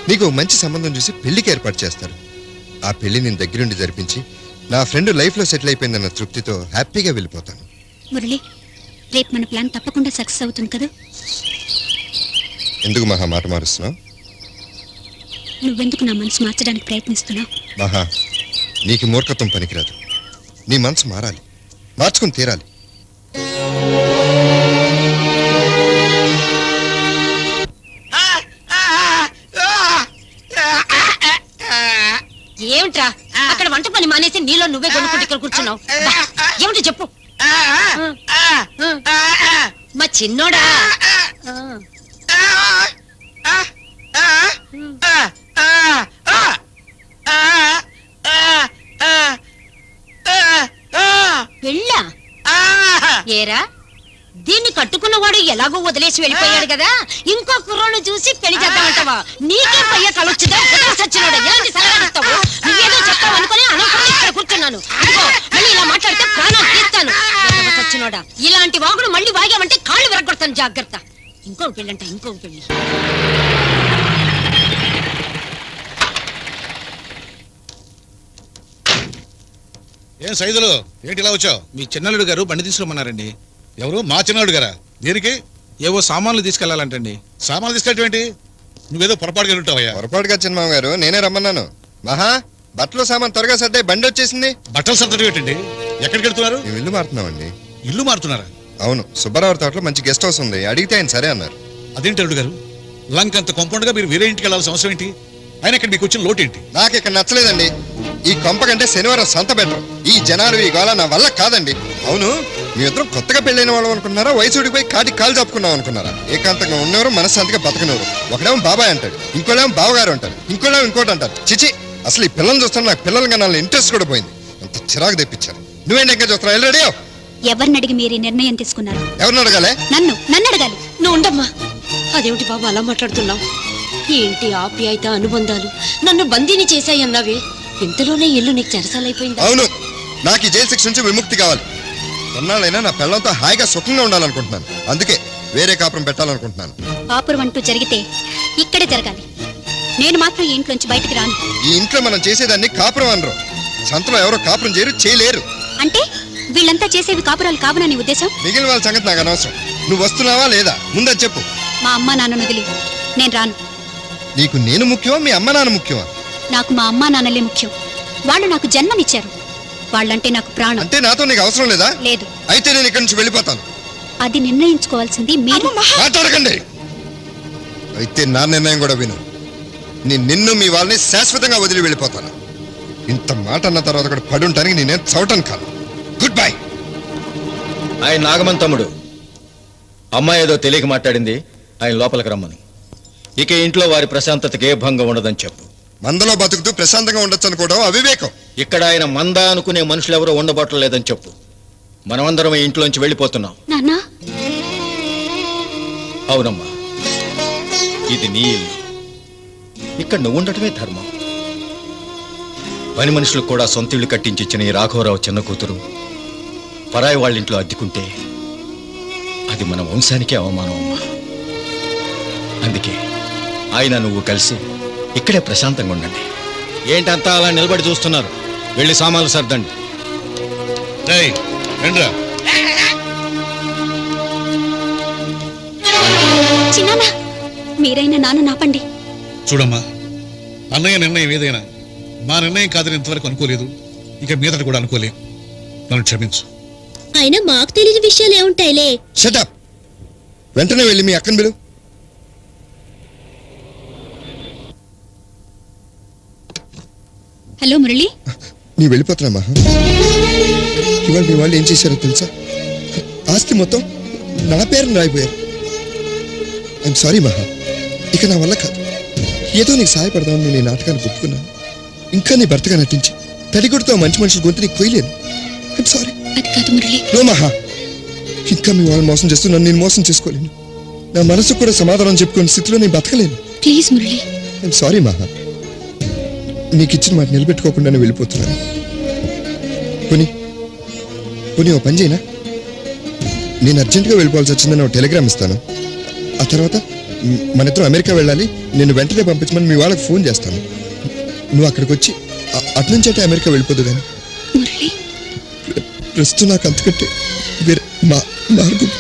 నీకు మంచి సంబంధం చూసి పెళ్లికి ఏర్పాటు చేస్తారు. ఆ పెళ్లి నేను దగ్గరుండి జరిపించి నా ఫ్రెండ్ లైఫ్లో సెటిల్ అయిపోయిందన్న తృప్తితో హ్యాపీగా వెళ్ళిపోతాను. మురళి, రేపు మన ప్లాన్ తప్పకుండా సక్సెస్ అవుతుంది కదా? ఎందుకు మహా మాట మారుస్తున్నావు? నువ్వెందుకు నా మనసు మార్చడానికి ప్రయత్నిస్తున్నావు? మహా, నీకు మూర్ఖత్వం పనికిరాదు. నీ మనసు మారాలి, మార్చుకుని తీరాలి. ఏమిట్రా అక్కడ వంట పని మానేసి నీలో నువ్వే కొనుక్కుంటే ఇక్కడ కూర్చున్నావు? ఏమిటి చెప్పు. మా చిన్నోడా పెళ్ళా? ఏరా, దీన్ని కట్టుకున్నవాడు ఎలాగో వదిలేసి వెళ్ళిపోయాడు కదా, ఇంకో కుర్రోను చూసి పెళ్లి చేద్దామంటావా? నీకే పయ్య కలొచ్చుదా? సచ్చినోడా, ఎలాంటి సలహా ఇస్తావు? నువ్వేదో చెప్తావు అనుకుని అనవసరంగా ఇక్కడ కూర్చున్నాను. మళ్ళీ ఇలా మాట్లాడితే ప్రాణం తీస్తాను. సచ్చినోడా, ఇలాంటి వాగుడు మళ్ళీ వాగామంటే కాళ్ళు విరగొడతాను. జాగ్రత్త. ఇంకొక పెళ్ళంట, ఇంకొక పెళ్లి. ఏం సైదులు, ఏంటి ఇలా వచ్చావు? మీ చిన్నల్లుడు గారు బండి తీసుకురమ్మన్నారండి. ఎవరు? మా చిన్నాడు గారా? దేనికి? ఏవో సామాన్లు తీసుకెళ్లాలంటండి. సామాన్లు తీసుకెళ్ళటం ఏంటి? నువ్వేదో పొరపాటుగా ఉంటావయ్యా. పొరపాటుగా చిన్నమామ గారు, నేనే రమ్మన్నాను. మహా, బట్టలు సామాన్ త్వరగా సర్దాయి, బండి వచ్చేసింది. బట్టలు సర్దడం ఏంటండి? ఎక్కడికి వెళ్తున్నారు? మేము ఇల్లు మారుతున్నామండి. ఇల్లు మారుతున్నారా? అవును, సుబ్బారావు తోటలో మంచి గెస్ట్ హౌస్ ఉంది, అడిగితే ఆయన సరే అన్నారు. అదేంటి అల్లుడు గారు, లంక్ అంత కాంపౌండ్ గా మీరు వేరే ఇంటికి వెళ్ళాల్సిన అవసరం ఏంటి? ఆయన ఇక్కడ మీకు వచ్చిన లోటు ఏంటి? నాకు ఇక్కడ నచ్చలేదండి. ఈ కొంప కంటే శనివారం సంత బెటర్. ఈ జనాలు ఈ గోళ నా వల్ల కాదండి. అవును, మీ ఇద్దరం కొత్తగా పెళ్ళైన వాళ్ళు అనుకున్నారా, వయసు ఊడిపోయి కాటికి కాలు చెప్పుకున్నాం అనుకున్నారా? ఏకాంతంగా ఉన్నవారు మనశ్శాంతిగా బతకనివారు. ఒకడేమో బాబాయ్ అంటాడు, ఇంకోటేమో బావగారు అంటారు, ఇంకోటేమో ఇంకోటి అంటారు. చిచి, అసలు ఈ పిల్లల్ని చూస్తాను నాకు పిల్లలు కన్నా ఇంట్రెస్ట్ కూడా పోయింది. అంత చిరాకు తెప్పించారు. నువ్వేంటి ఇంకా చూస్తున్నావు? ఎల్రెడీ ఎవరిని అడిగి మీరు ఈ నిర్ణయం తీసుకున్నారు? ఎవరిని అడగాలి? నన్ను అడగాలి. నువ్వు ఉండమ్మా. అదేమిటి బాబు అలా మాట్లాడుతున్నావు? ఏంటి ఆప్యాయత, అనుబంధాలు నన్ను బందీని చేశాయన్నావే, ఇంతలోనే ఇల్లు నీకు చెరసాలైపోయింది. అవును, నాకు ఈ జైలు శిక్ష నుంచి విముక్తి కావాలి. కొన్నాళ్ళైనా నా పిల్లలతో హాయిగా సుఖంగా ఉండాలనుకుంటున్నాను. అందుకే వేరే కాపురం పెట్టాలనుకుంటున్నాను. కాపురం అంటూ జరిగితే ఇక్కడే జరగాలి. నేను మాత్రం ఈ ఇంట్లోంచి బయటికి రాను. ఈ ఇంట్లో మనం చేసేదాన్ని కాపురం అనరు. సంతలో ఎవరో కాపురం చేయలేరు. అంటే వీళ్ళంతా చేసేవి కాపురాలు కావునా నీ ఉద్దేశం? మిగిలిన వాళ్ళ సంగతి నాకు అనవసరం. నువ్వు వస్తున్నావా లేదా ముందని చెప్పు. మా అమ్మ నాన్నను వదిలి నేను రాను. నీకు నేను ముఖ్యమా, మీ అమ్మ నాన్న ముఖ్యమా? నాకు మా అమ్మా నాన్నలే ముఖ్యం. వాళ్ళు నాకు జన్మనిచ్చారు. వాళ్ళంటే నాకు ప్రాణం. అంటే నాతో నీకు అవసరం లేదా? లేదు. అయితే నేను ఇక్కడి నుంచి వెళ్ళిపోతాను. అది నిర్ణయించుకోవాల్సింది మీరు. మాట్లాడకండి. అయితే నా నిర్ణయం కూడా విను. నిన్ను మీ వాళ్ళని శాశ్వతంగా వదిలి వెళ్ళిపోతాను. ఇంత మాట అన్న తర్వాత కూడా పడుంటానికి నేనేం చవటం కాదు. Good bye. ఆయన నాగమన్ తమ్ముడు. అమ్మాయి ఏదో తెలియక మాట్లాడింది, ఆయన లోపలికి రమ్మని. ఇక ఇంట్లో వారి ప్రశాంతతకి ఏ భంగం ఉండదని చెప్పు. మందలో బతుకుతూ ప్రశాంతంగా ఉండొచ్చు అనుకోవడం అవివేకం. ఇక్కడ ఆయన మంద అనుకునే మనుషులు ఎవరో ఉండబట్టలేదని చెప్పు. మనమందరం ఈ ఇంట్లోంచి వెళ్ళిపోతున్నాం. నాన్నా? అవునమ్మా, ఇది నీ ఇల్లు. ఇక్కడ నువ్వు ఉండటమే ధర్మం. పని మనుషులకు కూడా సొంత ఇల్లు కట్టించిచ్చిన ఈ రాఘవరావు చిన్న కూతురు పరాయి వాళ్ళ ఇంట్లో అద్దెకుంటే అది మన వంశానికే అవమానం అమ్మా. అందుకే ఆయన నువ్వు కలిసి ఇక్కడే ప్రశాంతంగా ఉండండి. ఏంటంతా అలా నిలబడి చూస్తున్నారు? వెళ్ళి సామాన్లు సర్దండి. రండిరా. చిన్నానా, మీరైనా నాన్న నాపండి. చూడమ్మా, అన్నయ్య నిర్ణయం ఏదైనా మా నిర్ణయం కాదని ఇంతవరకు అనుకోలేదు. ఇక మీదట కూడా అనుకోలేం. నన్ను క్షమించు. అయినా మాకు తెలియని విషయాలు ఏముంటాయిలే. Shut up. వెంటనే వెళ్ళి మీ అక్కని పిలు. హలో మురళి. నీ వెళ్ళిపోతున్నా మహా. ఇవాళ మీ వాళ్ళు ఏం చేశారో తెలుసా? ఆస్తి మొత్తం నా పేరుని రాయిపోయారు. ఐఎమ్ సారీ మహా, ఇక నా వల్ల కాదు. ఏదో నీకు సహాయపడదామని నేను ఈ నాటకాన్ని ఒప్పుకున్నాను. ఇంకా నీ భర్తగా నటించి తడిగుడితో మంచి మనుషుల గొంతు నీకు కొయ్యలేను. I'm sorry. అది కాదు మురళి. నో మహా, ఇంకా మీ వాళ్ళని మోసం చేస్తూ నన్ను నేను మోసం చేసుకోలేను. నా మనసుకు కూడా సమాధానం చెప్పుకునే స్థితిలో నేను బతకలేను. ప్లీజ్ మురళి. ఐఎమ్ సారీ మహా, నీకు ఇచ్చిన మాట నిలబెట్టుకోకుండానే వెళ్ళిపోతున్నాను. పోనీ ఓ పని చేయనా? నేను అర్జెంటుగా వెళ్ళిపోవాల్సి వచ్చిందని ఒక టెలిగ్రామ్ ఇస్తాను. ఆ తర్వాత మన ఇద్దరం అమెరికా వెళ్ళాలి. నేను వెంటనే పంపించమని మీ వాళ్ళకి ఫోన్ చేస్తాను. నువ్వు అక్కడికి వచ్చి అట్నుంచి అంటే అమెరికా వెళ్ళిపోదు కానీ మురళి ప్రస్తుతం నాకు అంతకంటే వేరే మార్గం